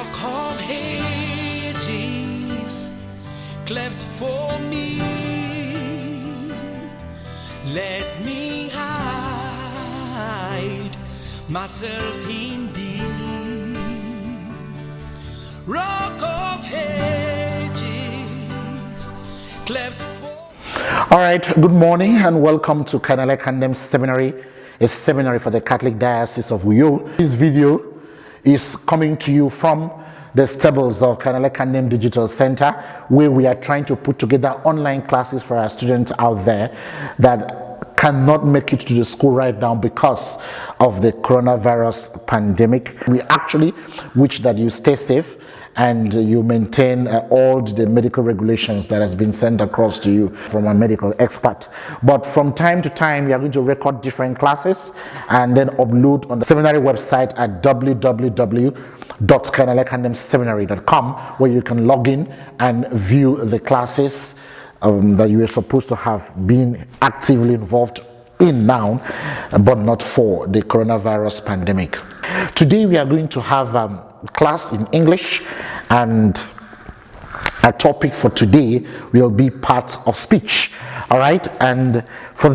Rock of ages, cleft for me, let me hide myself in thee. Rock of ages, cleft for. All right, good morning and welcome to Cardinal Ekandem Seminary, a seminary for the Catholic Diocese of Uyo. This video is coming to you from the stables of Cardinal Ekandem Digital Center, where we are trying to put together online classes for our students out there that cannot make it to the school right now because of the coronavirus pandemic. We actually wish that you stay safe and you maintain all the medical regulations that has been sent across to you from a medical expert. But from time to time, we are going to record different classes and then upload on the seminary website at www.cardinalekandemseminary.com, where you can log in and view the classes that you are supposed to have been actively involved in now, but not for the coronavirus pandemic. Today we are going to have class in English, and our topic for today will be part of speech. All right, and for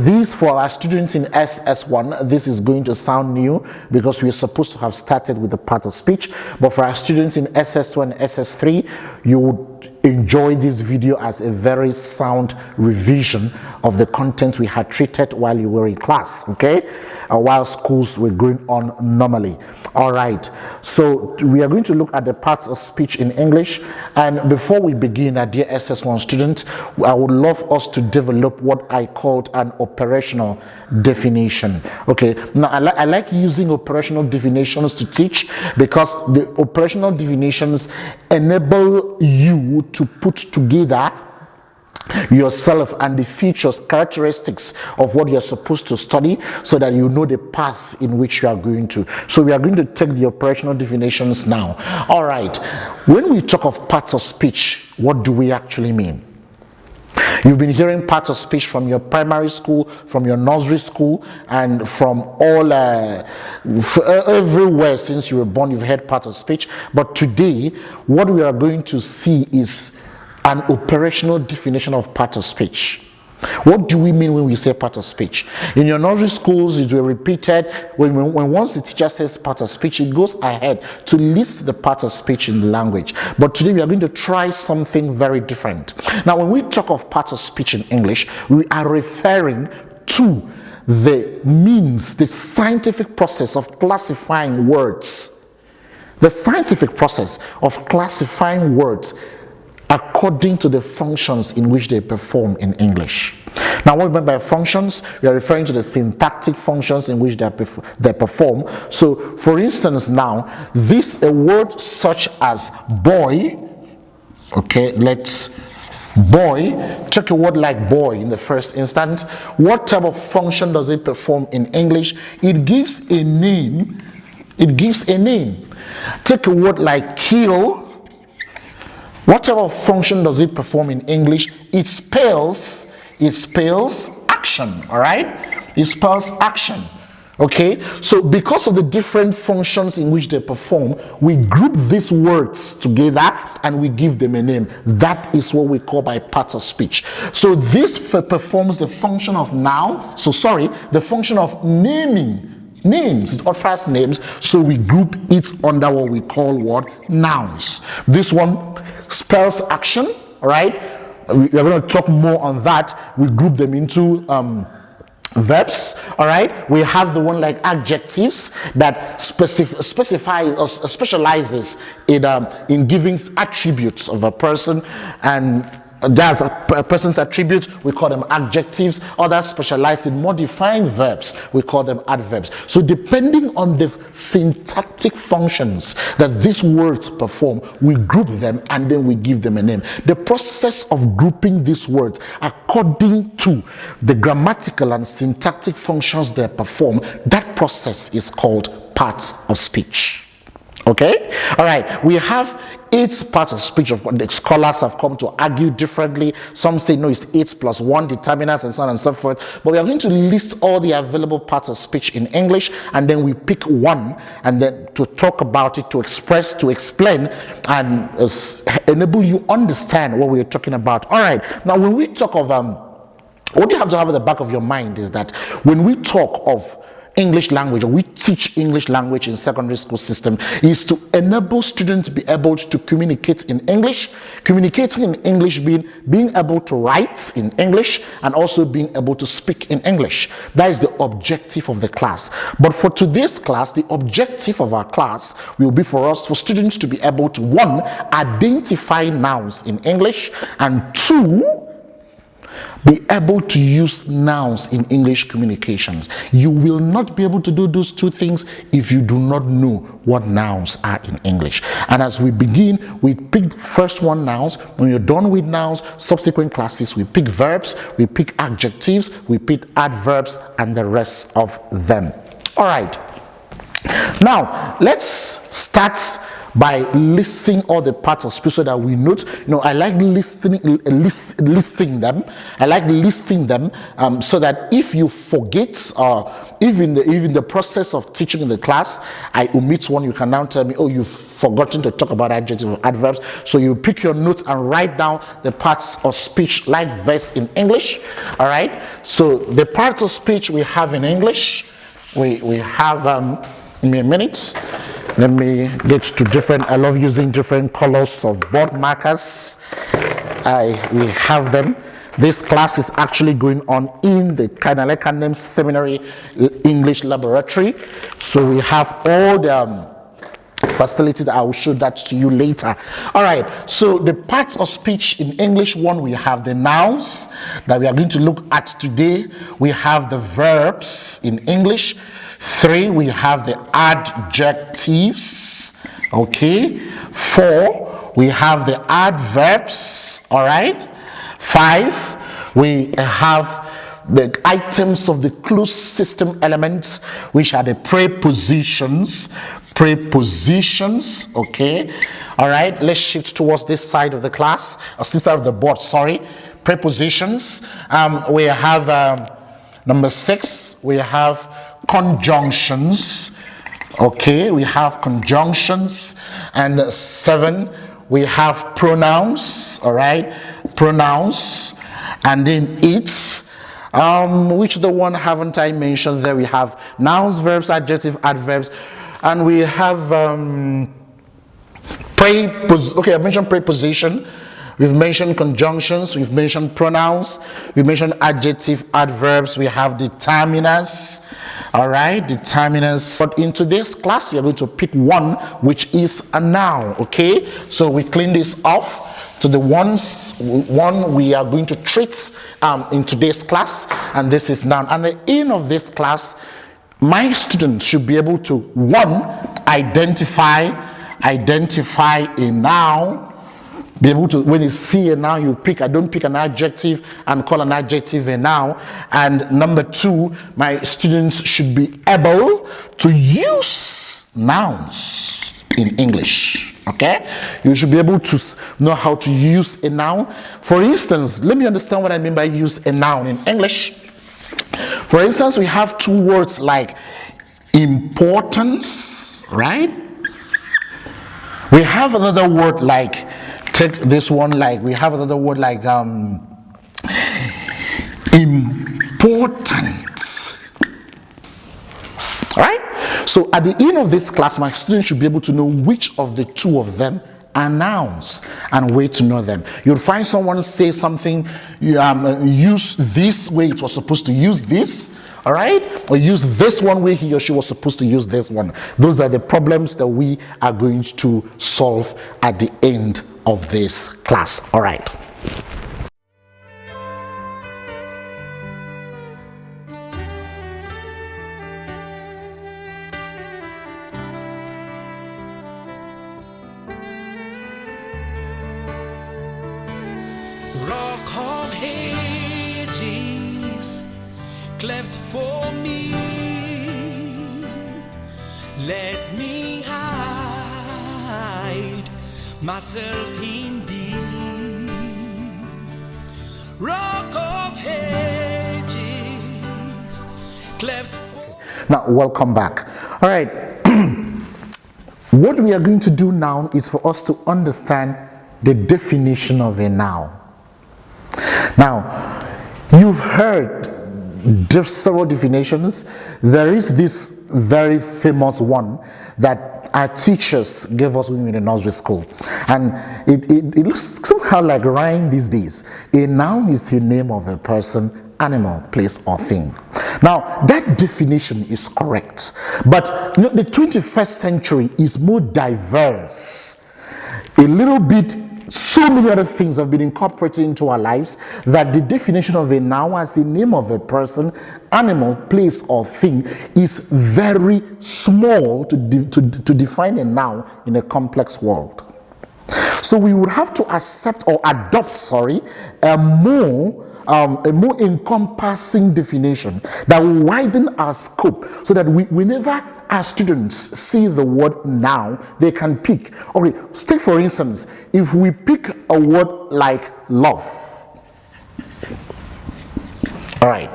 our students in SS1, this is going to sound new because we are supposed to have started with the part of speech, but for our students in SS2 and SS3, you would enjoy this video as a very sound revision of the content we had treated while you were in class, okay, while schools were going on normally. All right, so we are going to look at the parts of speech in English, and before we begin, dear SS1 students, I would love us to develop what I called an operational definition. Okay, now I like using operational definitions to teach because the operational definitions enable you to put together yourself and the features, characteristics of what you're supposed to study, so that you know the path in which you are going to. So we are going to take the operational definitions now. All right, when we talk of parts of speech, what do we actually mean? You've been hearing parts of speech from your primary school, from your nursery school, and from all everywhere since you were born. You've heard parts of speech, but today what we are going to see is an operational definition of part of speech. What do we mean when we say part of speech? In your nursery schools, it will be repeated. When once the teacher says part of speech, it goes ahead to list the part of speech in the language. But today we are going to try something very different. Now, when we talk of part of speech in English, we are referring to the means, the scientific process of classifying words. The scientific process of classifying words according to the functions in which they perform in English. Now, what we mean by functions, we are referring to the syntactic functions in which they perform. So, for instance, now, a word such as boy, okay, boy, check a word like boy in the first instance. What type of function does it perform in English? It gives a name. It gives a name. Take a word like kill. What type of function does it perform in English? It spells action, all right? It spells action, okay? So because of the different functions in which they perform, we group these words together and we give them a name. That is what we call by parts of speech. So this performs the function of the function of naming. Names, it offers names, so we group it under what we call nouns. This one spells action, all right? We are going to talk more on that. We group them into verbs, all right? We have the one like adjectives that specifies or specializes in giving attributes of a person, and there's a person's attributes, we call them adjectives. Others specialize in modifying verbs, we call them adverbs. So depending on the syntactic functions that these words perform, we group them and then we give them a name. The process of grouping these words according to the grammatical and syntactic functions they perform, that process is called parts of speech. Okay, all right. We have 8 parts of speech. Of the scholars have come to argue differently. Some say no, it's 8 plus 1 determinants and so on and so forth. But we are going to list all the available parts of speech in English, and then we pick one, and then to talk about it, to express, to explain, and enable you understand what we are talking about. All right. Now, when we talk of what you have to have at the back of your mind is that when we talk of English language, or we teach English language in secondary school system, is to enable students to be able to communicate in English. Communicating in English being able to write in English, and also being able to speak in English. That is the objective of the class. But for today's class, the objective of our class will be for students to be able to, 1, identify nouns in English, and 2, be able to use nouns in English communications. You will not be able to do those 2 things if you do not know what nouns are in English. And as we begin, we pick first one nouns. When you're done with nouns, subsequent classes, we pick verbs, we pick adjectives, we pick adverbs, and the rest of them. All right. Now, let's start by listing all the parts of speech so that we note. I like listing them. I like listing them so that if you forget, or even the process of teaching in the class, I omit one, you can now tell me, oh, you've forgotten to talk about adjectives or adverbs. So you pick your notes and write down the parts of speech like this in English. All right. So the parts of speech we have in English, we have in a minute. Let me get to different. I love using different colors of board markers. We have them. This class is actually going on in the Cardinal Ekandem Seminary English Laboratory. So we have all the facilities. I will show that to you later. All right. So the parts of speech in English, 1, we have the nouns that we are going to look at today. We have the verbs in English. 3, we have the adjectives. Okay. 4, we have the adverbs. All right. 5, we have the items of the closed system elements, which are the prepositions. Okay. All right. Let's shift towards this side of the class, or this side of the board. Sorry. Prepositions. We have number 6. We have conjunctions. Okay, we have conjunctions. And 7, we have pronouns. All right, pronouns. And then 8, which the one haven't I mentioned there? We have nouns, verbs, adjective, adverbs, and we have okay, I mentioned preposition. We've mentioned conjunctions, we've mentioned pronouns, we've mentioned adjective, adverbs, we have determinants. All right, determinants. But in today's class, we are going to pick one, which is a noun. Okay, so we clean this off to the one we are going to treat in today's class, and this is noun. And the aim of this class, my students should be able to, 1, identify a noun. Be able to, when you see a noun, you pick. I don't pick an adjective and call an adjective a noun. And number 2, my students should be able to use nouns in English. Okay, you should be able to know how to use a noun. For instance, let me understand what I mean by use a noun in English. For instance, we have 2 words like importance, right? We have another word like, take this one, like we have another word like important. All right? So at the end of this class, my students should be able to know which of the 2 of them are nouns and way to know them. You'll find someone say something, use this way it was supposed to use this, all right? Or use this one way he or she was supposed to use this one. Those are the problems that we are going to solve at the end of this class. All right. Rock of Ages, cleft for me, let me hide hide myself in thee. Rock of ages, cleft for... Now, welcome back. All right. What we are going to do now is for us to understand the definition of a noun. Now, you've heard several definitions. There is this very famous one that our teachers gave us when we were in nursery school, and it looks somehow like rhyme these days. A noun is the name of a person, animal, place, or thing. Now, that definition is correct, but the 21st century is more diverse. A little bit, so many other things have been incorporated into our lives that the definition of a noun as the name of a person, animal, place, or thing is very small to define a noun in a complex world. So we would have to accept or adopt, a more encompassing definition that will widen our scope so that whenever our students see the word noun, they can pick. Okay, take for instance, if we pick a word like love. All right.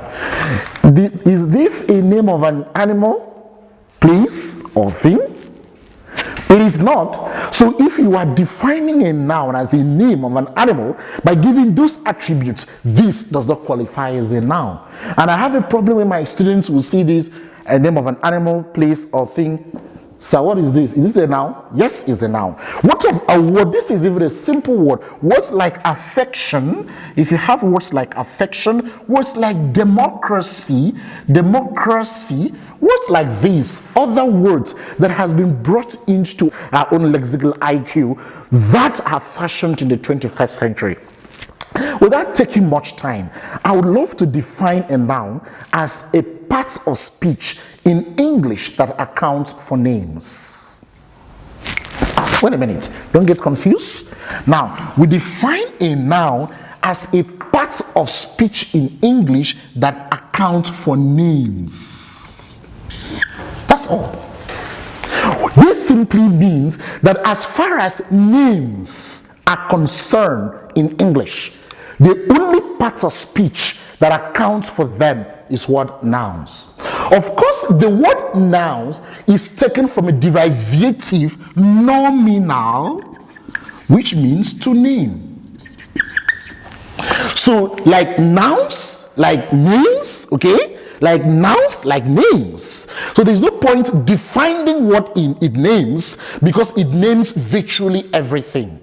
Is this a name of an animal, place, or thing? It is not. So if you are defining a noun as the name of an animal by giving those attributes, this does not qualify as a noun. And I have a problem when my students will see this, a name of an animal, place, or thing. So what is this? Is this a noun? Yes, it's a noun. What of a word? This is even a simple word. Words like affection, if you have words like affection, words like democracy, words like these, other words that has been brought into our own lexical IQ that are fashioned in the 21st century. Without taking much time, I would love to define a noun as a part of speech in English that accounts for names. Wait a minute, don't get confused. Now, we define a noun as a part of speech in English that accounts for names. That's all. This simply means that as far as names are concerned in English, the only part of speech that accounts for them is what? Nouns. Of course, the word nouns is taken from a derivative nominal, which means to name. So, like nouns, like names, okay? Like nouns, like names. So there's no point defining what it names because it names virtually everything.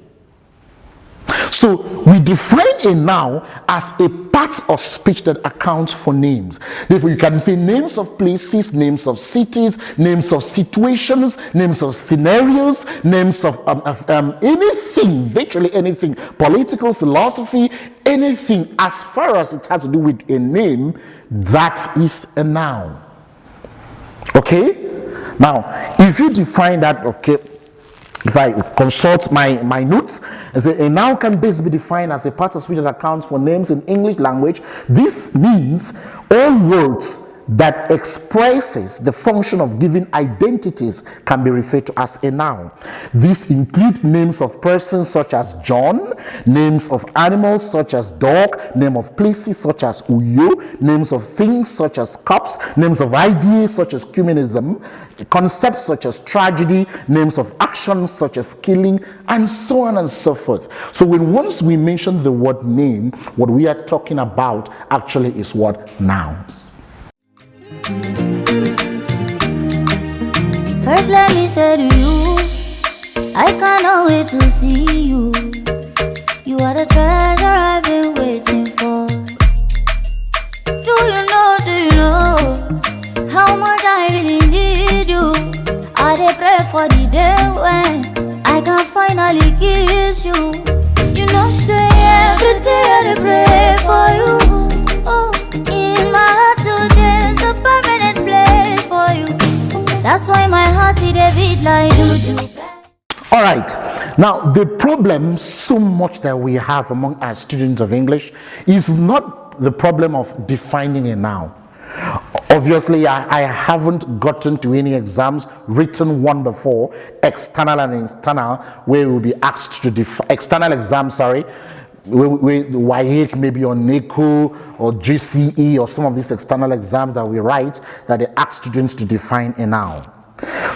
So we define a noun as a part of speech that accounts for names. Therefore, you can say names of places, names of cities, names of situations, names of scenarios, names of anything, virtually anything, political, philosophy, anything as far as it has to do with a name, that is a noun. Okay? Now, if you define that, okay, if I consult my notes, I say a noun can best be defined as a part of speech that accounts for names in English language. This means all words that expresses the function of giving identities can be referred to as a noun. These include names of persons such as John, names of animals such as dog, name of places such as Uyo, names of things such as cups, names of ideas such as communism, concepts such as tragedy, names of actions such as killing, and so on and so forth. So once we mention the word name, what we are talking about actually is what? Nouns. First let me say to you, I cannot wait to see you. You are the treasure I've been waiting for. Do you know how much I really need you? I dey pray for the day when I can finally kiss you. You know say every day I dey pray for you. Oh, in my heart today's a permanent place for you. That's why my heart is a beat like do. All right. Now, the problem so much that we have among our students of English is not the problem of defining a noun, of obviously I haven't gotten to any exams, written one before, external and internal, where we'll be asked to define, external exam, sorry, WAEC, maybe on NECO or GCE or some of these external exams that we write, that they ask students to define a noun.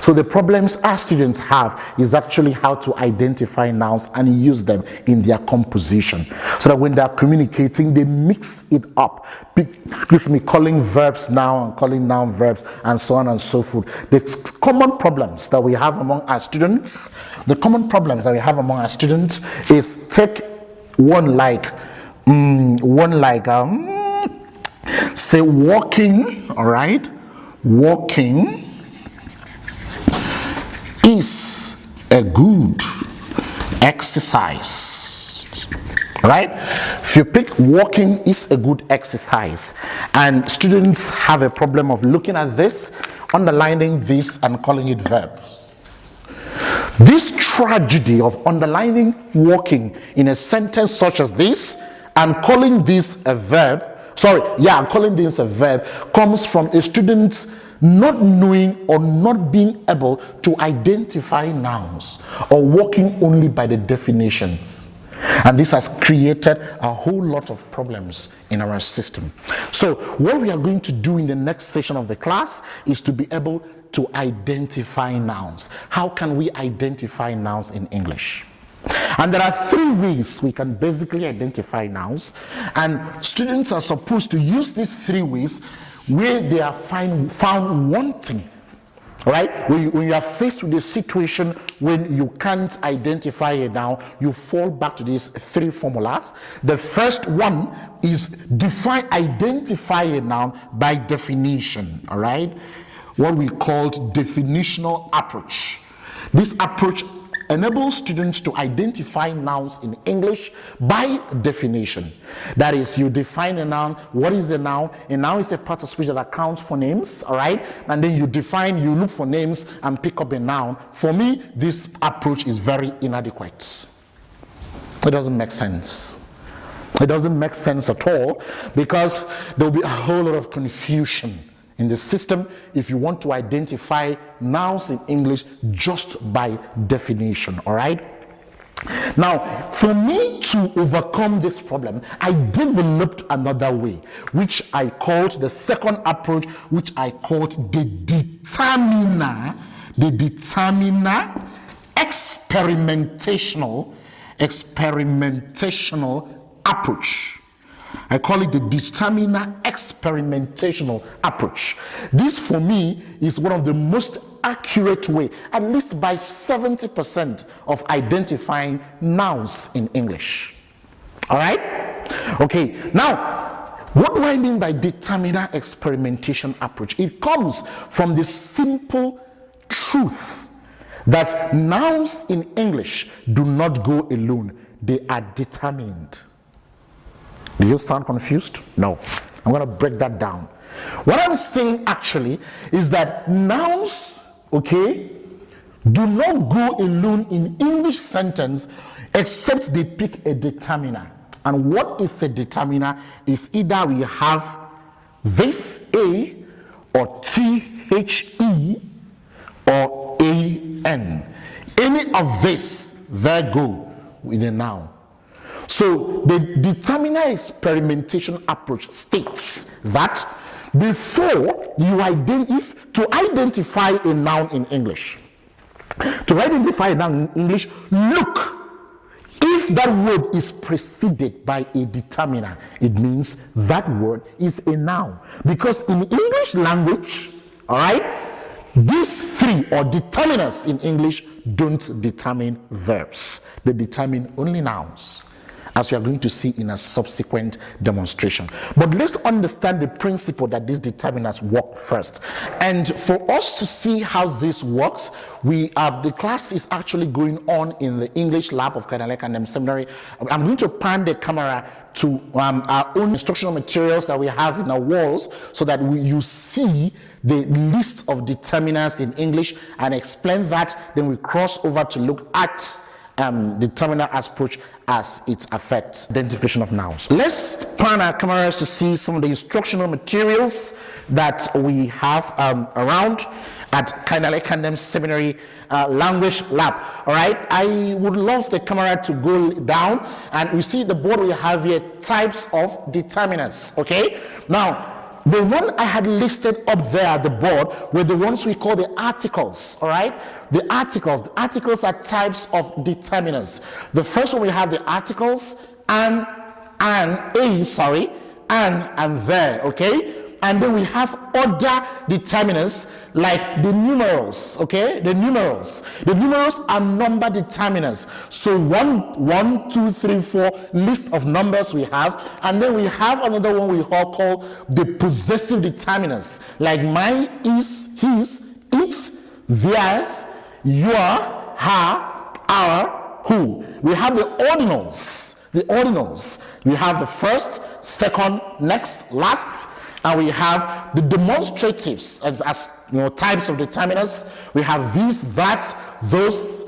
So the problems our students have is actually how to identify nouns and use them in their composition, so that when they're communicating, they mix it up. Calling verbs noun and calling noun verbs and so on and so forth. The common problems that we have among our students, is take one like say walking, all right? Walking is a good exercise, right? If you pick walking is a good exercise, and students have a problem of looking at this, underlining this, and calling it verbs. This tragedy of underlining walking in a sentence such as this and calling this a verb, calling this a verb, comes from a student not knowing or not being able to identify nouns, or working only by the definitions. And this has created a whole lot of problems in our system. So what we are going to do in the next session of the class is to be able to identify nouns. How can we identify nouns in English? And there are 3 ways we can basically identify nouns, and students are supposed to use these 3 ways where they are found wanting, right? When you are faced with a situation when you can't identify a noun, you fall back to these 3 formulas. The first one is identify a noun by definition, all right? What we call definitional approach. This approach enables students to identify nouns in English by definition. That is, you define a noun. What is a noun? A noun is a part of speech that accounts for names, all right? And then you look for names and pick up a noun. For me, this approach is very inadequate. It doesn't make sense. It doesn't make sense at all, because there will be a whole lot of confusion in the system if you want to identify nouns in English just by definition, all right? Now, for me to overcome this problem, I developed another way, which I called the second approach, which I called the determiner experimentational approach. I call it the determiner experimentational approach. This, for me, is one of the most accurate way, at least by 70%, of identifying nouns in English. All right? Okay, now, what do I mean by determiner experimentation approach? It comes from the simple truth that nouns in English do not go alone. They are determined. Do you sound confused? No. I'm going to break that down. What I'm saying actually is that nouns, okay, do not go alone in English sentence except they pick a determiner. And what is a determiner is either we have this A or THE or AN. Any of this, there go with a noun. So the determiner experimentation approach states that before you identify a noun in English, look, if that word is preceded by a determiner, it means that word is a noun. Because in English language, all right, these 3 or determiners in English don't determine verbs. They determine only nouns, as we are going to see in a subsequent demonstration. But let's understand the principle that these determinants work first. And for us to see how this works, the class is actually going on in the English lab of Cardinal Ekandem Seminary. I'm going to pan the camera to our own instructional materials that we have in our walls, so that you see the list of determinants in English and explain that. Then we cross over to look at determiner approach as it affects identification of nouns. Let's pan our cameras to see some of the instructional materials that we have around at Cardinal Ekandem Seminary Language Lab. All right, I would love the camera to go down, and we see the board we have here, types of determinants. Okay, now the one I had listed up there at the board were the ones we call the articles. All right, the articles are types of determinants. The first one we have the articles and there. Okay, and then we have other determinants like the numerals. Okay, the numerals are number determinants. So 1, 2, 3, 4 list of numbers we have, and then we have another one we call the possessive determinants, like mine, is, his, its, theirs, your, her, our, who. We have the ordinals. We have the first, second, next, last, and we have the demonstratives as types of determinants. We have these, that, those.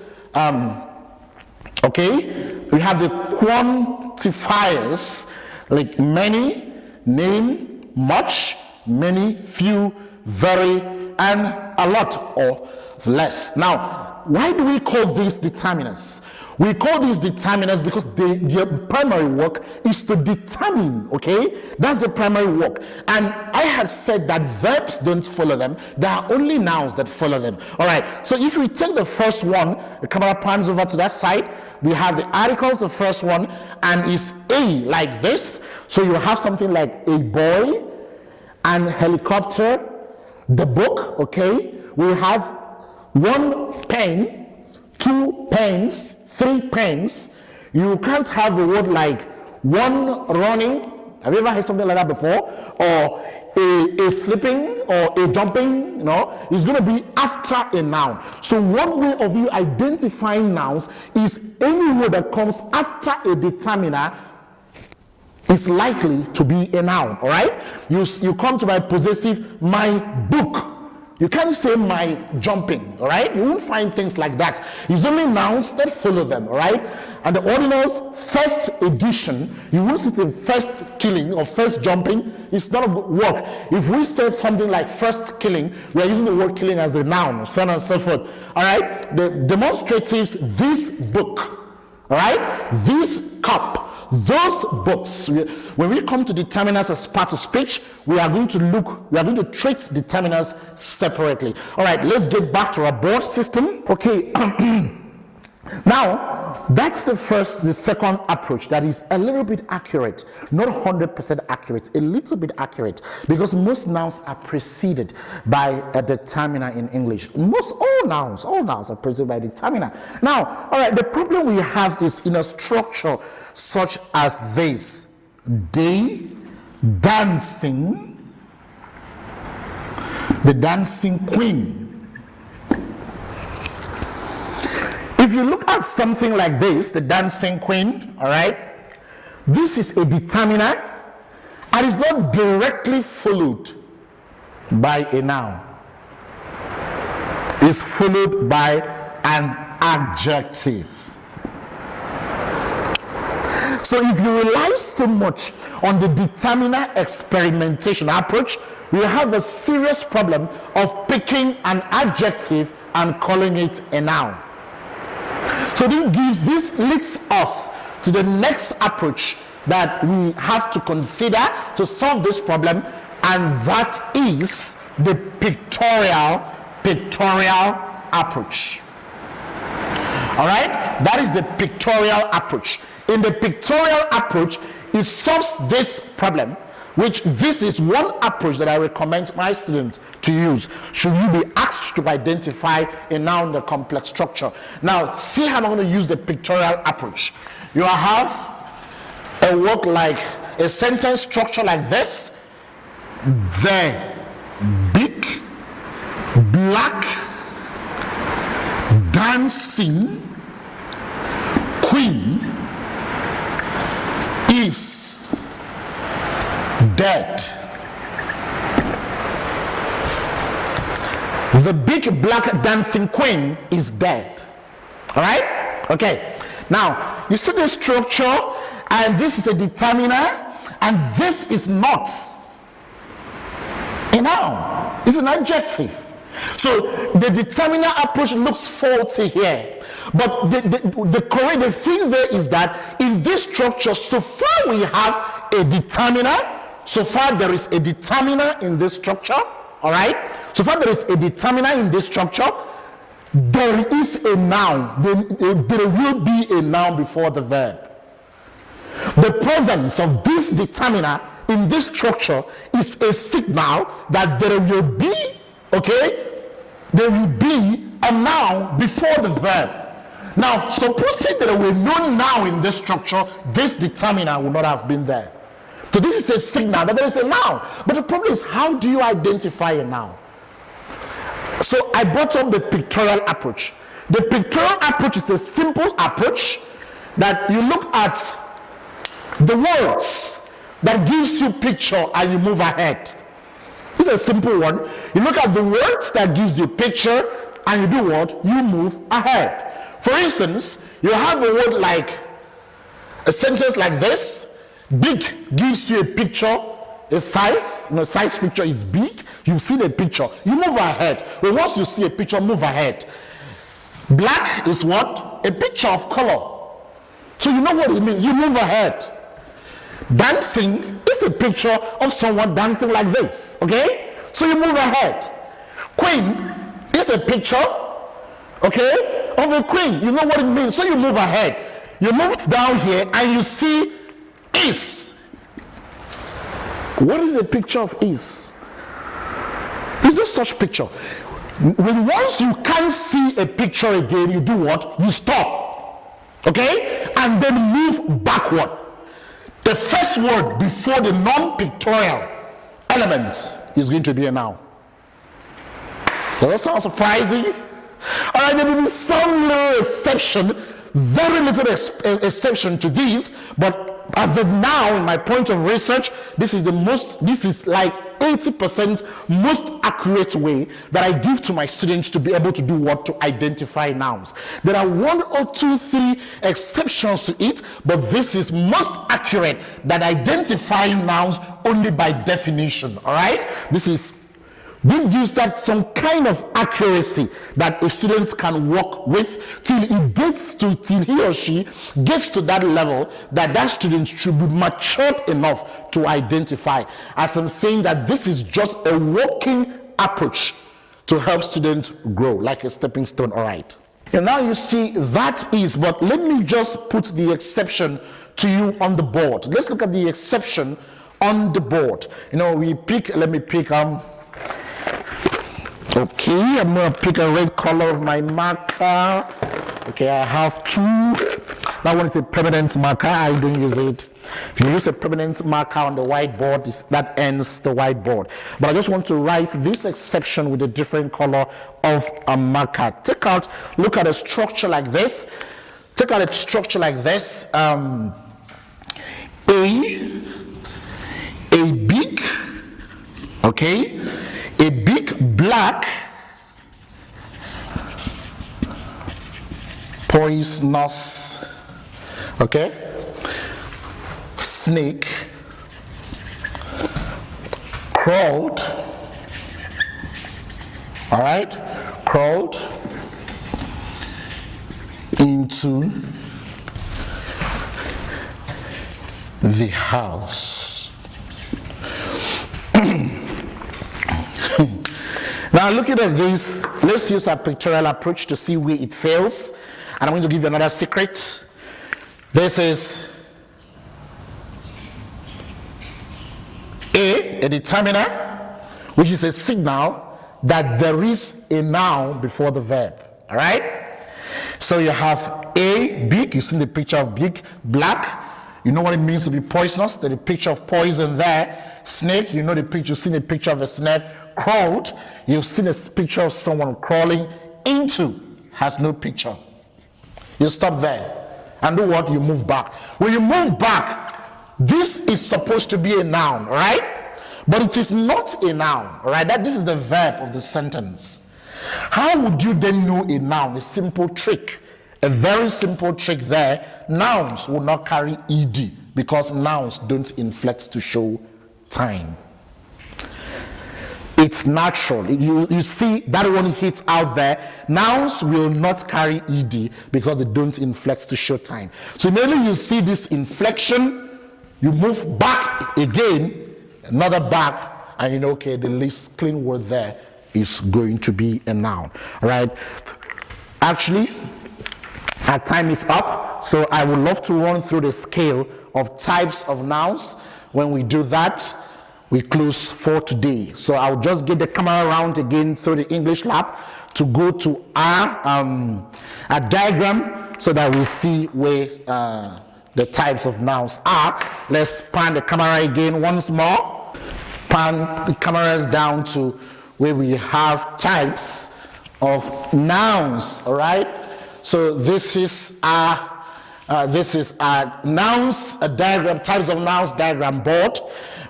Okay, we have the quantifiers like many, name, much, many, few, very, and a lot or less. Now, why do we call these determinants? We call these determinants because their primary work is to determine. Okay, that's the primary work. And I had said that verbs don't follow them. There are only nouns that follow them. All right, so if we take the first one, the camera pans over to that side. We have the articles, the first one, and is a like this. So you have something like a boy, and helicopter, the book. Okay, we have 1 pen, 2 pens, 3 pens. You can't have a word like one running. Have you ever heard something like that before? Or a sleeping or a jumping, it's going to be after a noun. So one way of you identifying nouns is any word that comes after a determiner is likely to be a noun. All right, you come to my possessive, my book. You can't say my jumping. All right, you won't find things like that. It's only nouns that follow them. All right, and the ordinals, first edition, you won't see the first killing or first jumping. It's not a good work. If we say something like first killing, we are using the word killing as a noun, so on and so forth. All right, the demonstratives, this book. All right, this cup. Those books. When we come to determinants as part of speech, we are going to treat determinants separately. All right, let's get back to our board system. Okay, now that's the second approach that is a little bit accurate, not 100% accurate, a little bit accurate, because most nouns are preceded by a determiner in English. All nouns are preceded by a determiner. Now, all right, the problem we have is in a structure such as this: day, dancing, the dancing queen. If you look at something like this, the dancing queen, all right, this is a determiner and is not directly followed by a noun. It's followed by an adjective. So if you rely so much on the determiner experimentation approach, we have a serious problem of picking an adjective and calling it a noun. So this leads us to the next approach that we have to consider to solve this problem, and that is the pictorial approach. All right, that is the pictorial approach. In the pictorial approach, it solves this problem, which this is one approach that I recommend my students to use should you be asked to identify a noun in the complex structure. Now, see how I'm going to use the pictorial approach. You have a word like a sentence structure like this: the big black dancing queen is dead. The big black dancing queen is dead. All right? Okay. Now, you see the structure, and this is a determiner, and this is not a noun. It's an adjective. So the determiner approach looks faulty here. But the thing there is that in this structure, so far we have a determiner. So far there is a determiner in this structure. All right? So far there is a determiner in this structure. There is a noun. There will be a noun before the verb. The presence of this determiner in this structure is a signal that there will be, there will be a noun before the verb. Now, supposing there were no noun in this structure, this determiner would not have been there. So this is a signal that there is a noun. But the problem is, how do you identify a noun? So I brought up the pictorial approach. The pictorial approach is a simple approach that you look at the words that gives you picture and you move ahead. This is a simple one. You look at the words that gives you picture and you do what? You move ahead. For instance, you have a word like a sentence like this. Big gives you a picture, a size. Size picture is big. You've seen a picture. You move ahead. Well, once you see a picture, move ahead. Black is what? A picture of color. So you know what it means. You move ahead. Dancing is a picture of someone dancing like this. So you move ahead. Queen is a picture, of a queen. You know what it means. So you move ahead. You move down here and you see is. What is a picture of is? Is there such picture? When once you can't see a picture again, you do what? You stop. And then move backward. The first word before the non-pictorial element is going to be a noun. Does that sound surprising? All right, there will be some little exception, very little exception to these, but as of now, in my point of research, this is like 80% most accurate way that I give to my students to be able to do what? To identify nouns. There are 1 or 2, 3 exceptions to it, but this is most accurate that identifying nouns only by definition. All right? This gives that some kind of accuracy that a student can work with till he or she gets to that level that student should be matured enough to identify. As I'm saying that this is just a working approach to help students grow, like a stepping stone. All right. And now you see that is, but let me just put the exception to you on the board. Let's look at the exception on the board. Let me pick, I'm going to pick a red color of my marker. I have 2. That one is a permanent marker. I don't use it. If you use a permanent marker on the whiteboard, that ends the whiteboard. But I just want to write this exception with a different color of a marker. Look at a structure like this. Take out a structure like this. A big, a big black poisonous snake crawled into the house. Now looking at this, let's use a pictorial approach to see where it fails. And I'm going to give you another secret. This is a determiner, which is a signal that there is a noun before the verb. All right? So you have a, big, you've seen the picture of big, black. You know what it means to be poisonous. There's a picture of poison there. Snake, you know the picture, you've seen a picture of a snake. Crawled, you've seen a picture of someone crawling into, has no picture. You stop there and do what? You move back. When you move back, this is supposed to be a noun, right? But it is not a noun, right? This is the verb of the sentence. How would you then know a noun? A simple trick, a very simple trick there. Nouns will not carry ed because nouns don't inflect to show time. It's natural. You see that one hits out there. Nouns will not carry ed because they don't inflect to show time. So immediately you see this inflection, you move back again, another back, and you know, okay, the least clean word there is going to be a noun. All right. Actually, our time is up, so I would love to run through the scale of types of nouns. When we do that, we close for today. So I'll just get the camera around again through the English lab to go to our diagram so that we see where the types of nouns are. Let's pan the camera again once more. Pan the cameras down to where we have types of nouns. All right. So this is our nouns, a diagram, types of nouns diagram board.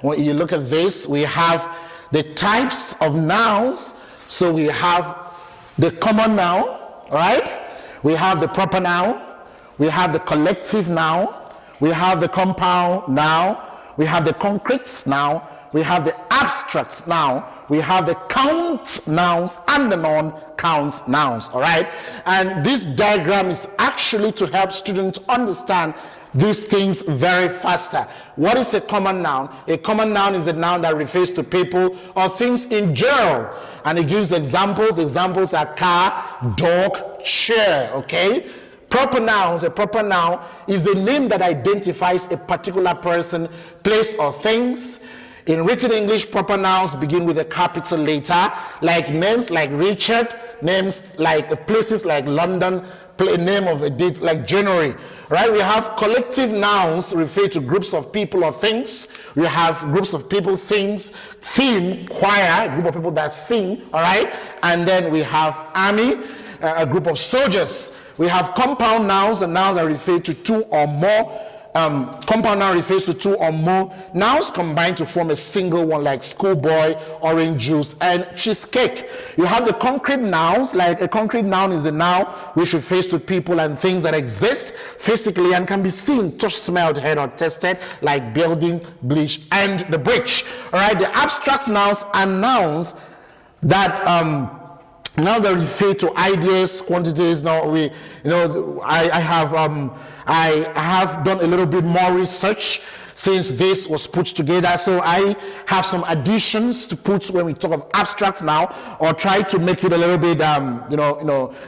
When you look at this, we have the types of nouns. So we have the common noun, right? We have the proper noun. We have the collective noun. We have the compound noun. We have the concrete noun. We have the abstract noun. We have the count nouns and the non-count nouns, all right? And this diagram is actually to help students understand these things very faster. What is a common noun? A common noun is a noun that refers to people or things in general. And it gives examples. Examples are car, dog, chair, okay? Proper nouns, a proper noun is a name that identifies a particular person, place, or things. In written English, proper nouns begin with a capital letter, like names like Richard, names like places like London, name of a date like January, right? We have collective nouns refer to groups of people or things. We have groups of people, things, theme, choir, a group of people that sing, all right? And then we have army, a group of soldiers. We have compound nouns, the nouns that refer to two or more. Compound noun refers to two or more nouns combined to form a single one, like schoolboy, orange juice, and cheesecake. You have the concrete nouns, like a concrete noun is the noun which refers to people and things that exist physically and can be seen, touched, smelled, heard, or tasted, like building, bleach, and the bridge. All right, the abstract nouns are nouns that nouns that refer to ideas, quantities. Now I have done a little bit more research since this was put together, so I have some additions to put when we talk of abstract now, or try to make it a little bit, a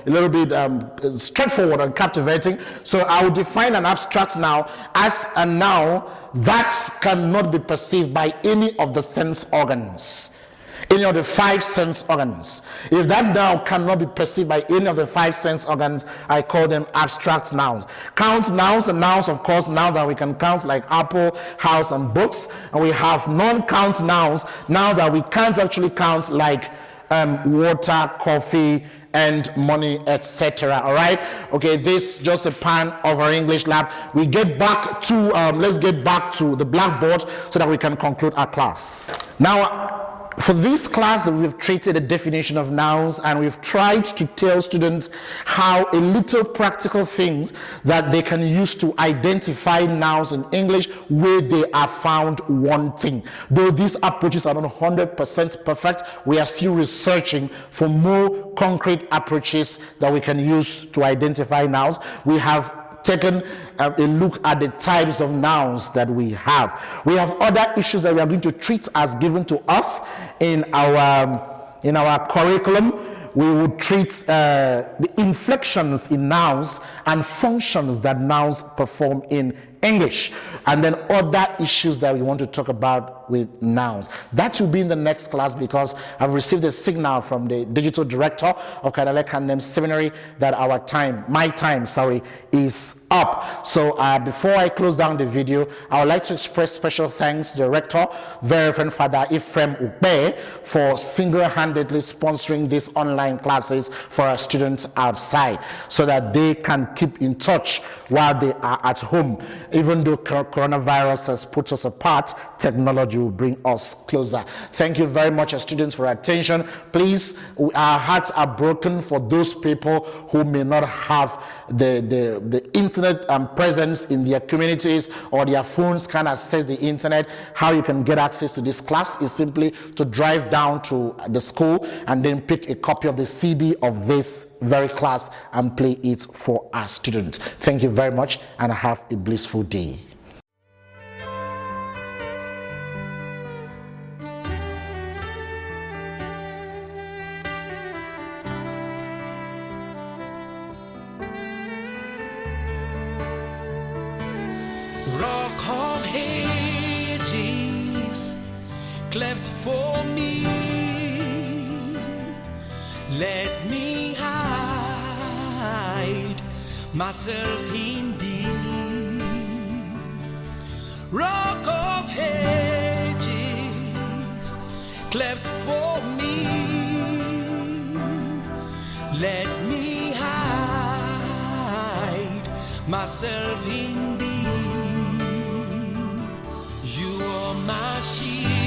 little bit straightforward and captivating. So I will define an abstract noun as a noun that cannot be perceived by any of the sense organs. Any of the five sense organs. If that noun cannot be perceived by any of the five sense organs, I call them abstract nouns. Count nouns, and nouns, of course, nouns that we can count, like apple, house, and books. And we have non-count nouns, nouns that we can't actually count, like water, coffee, and money, etc. All right. Okay, this just a pan of our English lab. We get back to let's get back to the blackboard so that we can conclude our class. Now, for this class, we've treated the definition of nouns, and we've tried to tell students how a little practical things that they can use to identify nouns in English where they are found wanting. Though these approaches are not 100% perfect, we are still researching for more concrete approaches that we can use to identify nouns. We have taken a look at the types of nouns that we have. We have other issues that we are going to treat as given to us in our curriculum. We will treat the inflections in nouns and functions that nouns perform in English, and then other issues that we want to talk about with nouns. That will be in the next class, because I've received a signal from the digital director of Cardinal Ekandem Seminary that my time is up. So before I close down the video, I would like to express special thanks to the rector, Reverend Father Ephraim Ugbe, for single-handedly sponsoring these online classes for our students outside, so that they can keep in touch while they are at home. Even though coronavirus has put us apart, technology will bring us closer. Thank you very much, students, for your attention. Please, our hearts are broken for those people who may not have the internet presence in their communities, or their phones can't access the internet. How you can get access to this class is simply to drive down to the school and then pick a copy of the CD of this very class and play it for our students. Thank you very much, and have a blissful day. Rock of ages, cleft for me, let me hide myself in thee. Rock of ages, cleft for me, let me hide myself in thee. You are my shield.